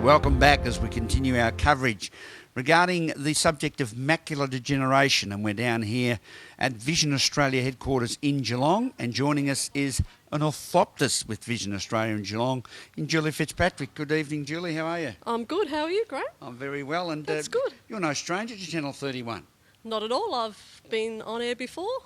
Welcome back as we continue our coverage regarding the subject of macular degeneration, and we're down here at Vision Australia headquarters in Geelong, and joining us is an orthoptist with Vision Australia in Geelong, Julie Fitzpatrick. Good evening, Julie. How are you? I'm good. How are you, Graham? I'm very well. And that's good. You're no stranger to Channel 31. Not at all. I've been on air before.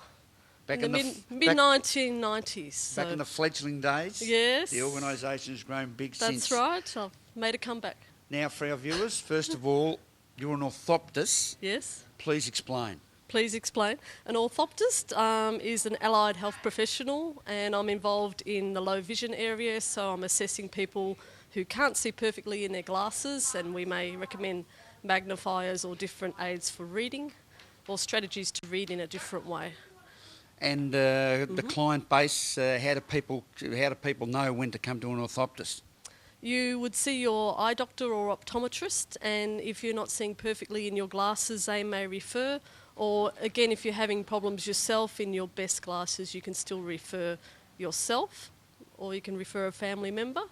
Back in the mid-1990s. So. Back in the fledgling days? Yes. The organisation has grown big since. That's right. I've made a comeback. Now, for our viewers, first of all, you're an orthoptist. Yes. Please explain. Please explain. An orthoptist is an allied health professional, and I'm involved in the low vision area, so I'm assessing people who can't see perfectly in their glasses, and we may recommend magnifiers or different aids for reading or strategies to read in a different way. And the client base, how do people know when to come to an orthoptist? You would see your eye doctor or optometrist, and if you're not seeing perfectly in your glasses, they may refer. Or again, if you're having problems yourself in your best glasses, you can still refer yourself, or you can refer a family member,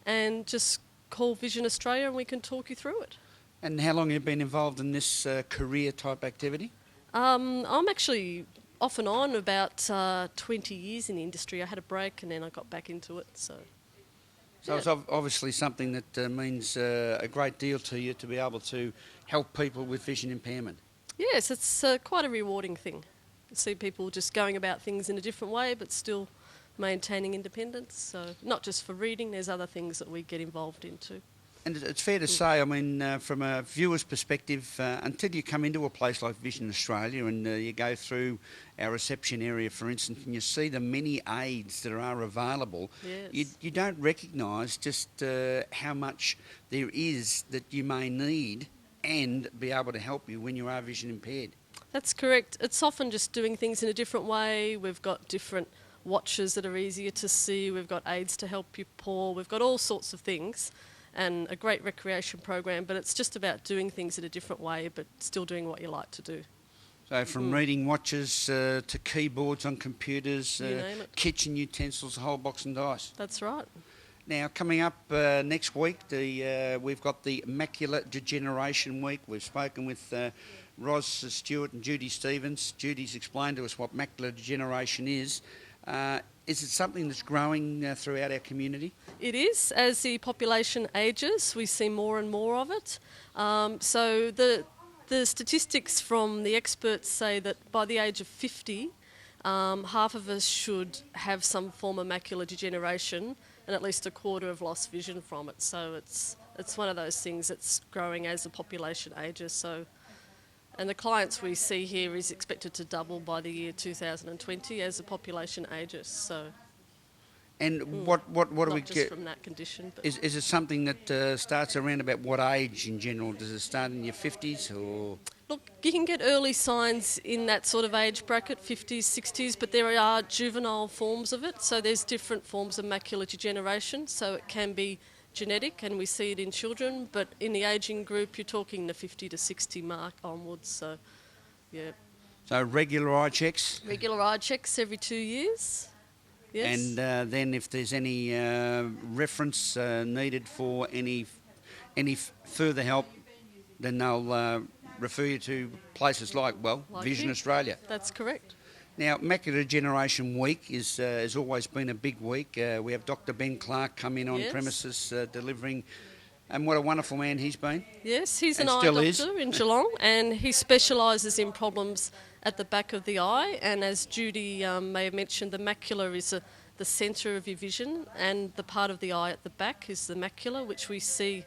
and just call Vision Australia and we can talk you through it. And how long have you been involved in this career type activity? I'm actually off and on about 20 years in the industry. I had a break and then I got back into it. So it's obviously something that means a great deal to you, to be able to help people with vision impairment. Yes, it's quite a rewarding thing. You see people just going about things in a different way but still maintaining independence. So not just for reading, there's other things that we get involved in too. And it's fair to say, I mean, from a viewer's perspective, until you come into a place like Vision Australia and you go through our reception area, for instance, and you see the many aids that are available, yes. you don't recognise just how much there is that you may need and be able to help you when you are vision impaired. That's correct. It's often just doing things in a different way. We've got different watches that are easier to see. We've got aids to help you pour. We've got all sorts of things. And a great recreation program, but it's just about doing things in a different way, but still doing what you like to do. So from reading watches to keyboards on computers, you name it. Kitchen utensils, a whole box and dice. That's right. Now, coming up next week, we've got the Macular Degeneration Week. We've spoken with Ros Stewart and Judy Stevens. Judy's explained to us what macular degeneration is. Is it something that's growing throughout our community? It is. As the population ages, we see more and more of it. So the statistics from the experts say that by the age of 50, half of us should have some form of macular degeneration, and at least a quarter have lost vision from it. So it's one of those things that's growing as the population ages. So. And the clients we see here is expected to double by the year 2020 as the population ages. So, and what do we get? Not just from that condition. But is it something that starts around about what age in general? Does it start in your 50s or? Look, you can get early signs in that sort of age bracket, 50s, 60s, but there are juvenile forms of it. So there's different forms of macular degeneration. So it can be genetic, and we see it in children, but in the ageing group you're talking the 50 to 60 mark onwards. So yeah, so regular eye checks every 2 years. Yes. And then if there's any reference needed for any further help, then they'll refer you to places like Vision Australia. That's correct. Now, Macular Degeneration Week has always been a big week. We have Dr. Ben Clark come in on premises delivering, and what a wonderful man he's been. Yes, he's an eye doctor in Geelong, and he specialises in problems at the back of the eye. And as Judy may have mentioned, the macula is the centre of your vision, and the part of the eye at the back is the macula, which we see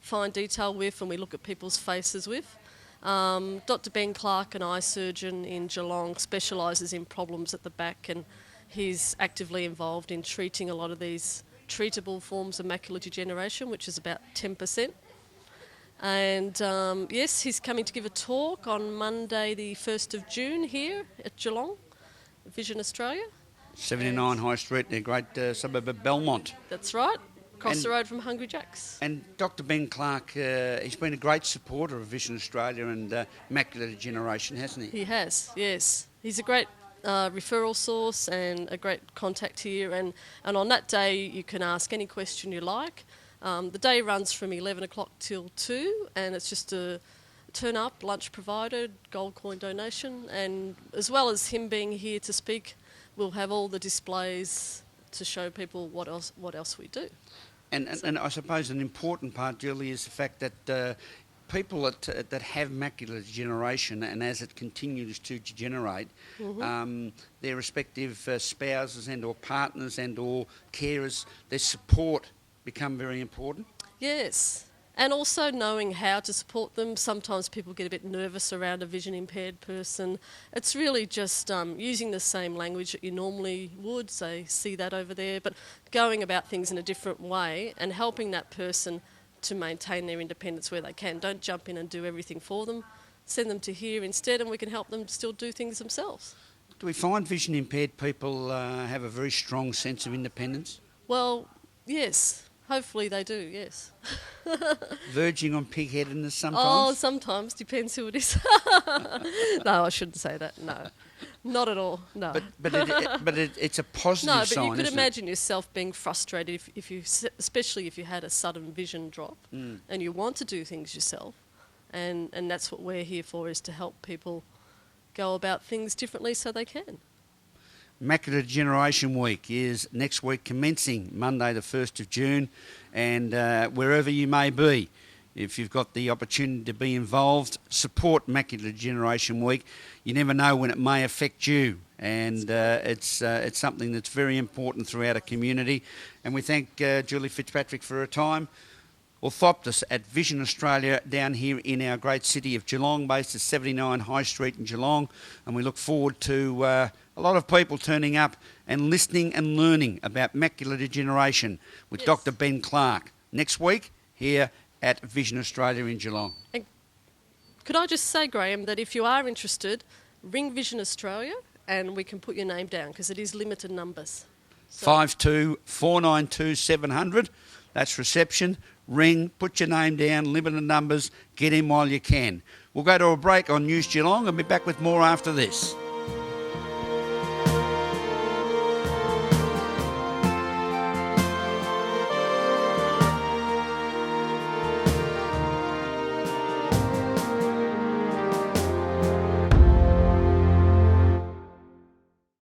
fine detail with and we look at people's faces with. Dr. Ben Clark, an eye surgeon in Geelong, specialises in problems at the back, and he's actively involved in treating a lot of these treatable forms of macular degeneration, which is about 10%. And yes, he's coming to give a talk on Monday the 1st of June here at Geelong, Vision Australia. 79 High Street, the great suburb of Belmont. That's right. Across the road from Hungry Jack's. And Dr. Ben Clark, he's been a great supporter of Vision Australia and macular degeneration, hasn't he? He has, yes. He's a great referral source and a great contact here. And on that day, you can ask any question you like. The day runs from 11 o'clock till 2, and it's just a turn up, lunch provided, gold coin donation, and as well as him being here to speak, we'll have all the displays to show people what else we do. And I suppose an important part, Julie, is the fact that people that have macular degeneration, and as it continues to degenerate, their respective spouses and or partners and or carers, their support become very important. Yes. And also knowing how to support them. Sometimes people get a bit nervous around a vision impaired person. It's really just using the same language that you normally would, say, see that over there, but going about things in a different way and helping that person to maintain their independence where they can. Don't jump in and do everything for them. Send them to here instead, and we can help them still do things themselves. Do we find vision impaired people have a very strong sense of independence? Well, yes. Hopefully they do, yes. Verging on pig-headedness sometimes? Oh, sometimes. Depends who it is. No, I shouldn't say that. No, not at all. No. But it's a positive sign. No, but you could imagine yourself being frustrated if you, especially if you had a sudden vision drop and you want to do things yourself. And that's what we're here for, is to help people go about things differently so they can. Macular Degeneration Week is next week, commencing Monday the 1st of June, and wherever you may be, if you've got the opportunity to be involved, support Macular Degeneration Week. You never know when it may affect you, and it's something that's very important throughout a community. And we thank Julie Fitzpatrick for her time. Orthoptists at Vision Australia down here in our great city of Geelong, based at 79 High Street in Geelong, and we look forward to a lot of people turning up and listening and learning about macular degeneration with Dr. Ben Clark next week here at Vision Australia in Geelong. And could I just say, Graham, that if you are interested, ring Vision Australia and we can put your name down, because it is limited numbers. So 52492700. 700. That's reception. Ring, put your name down, limited numbers, get in while you can. We'll go to a break on News Geelong and be back with more after this.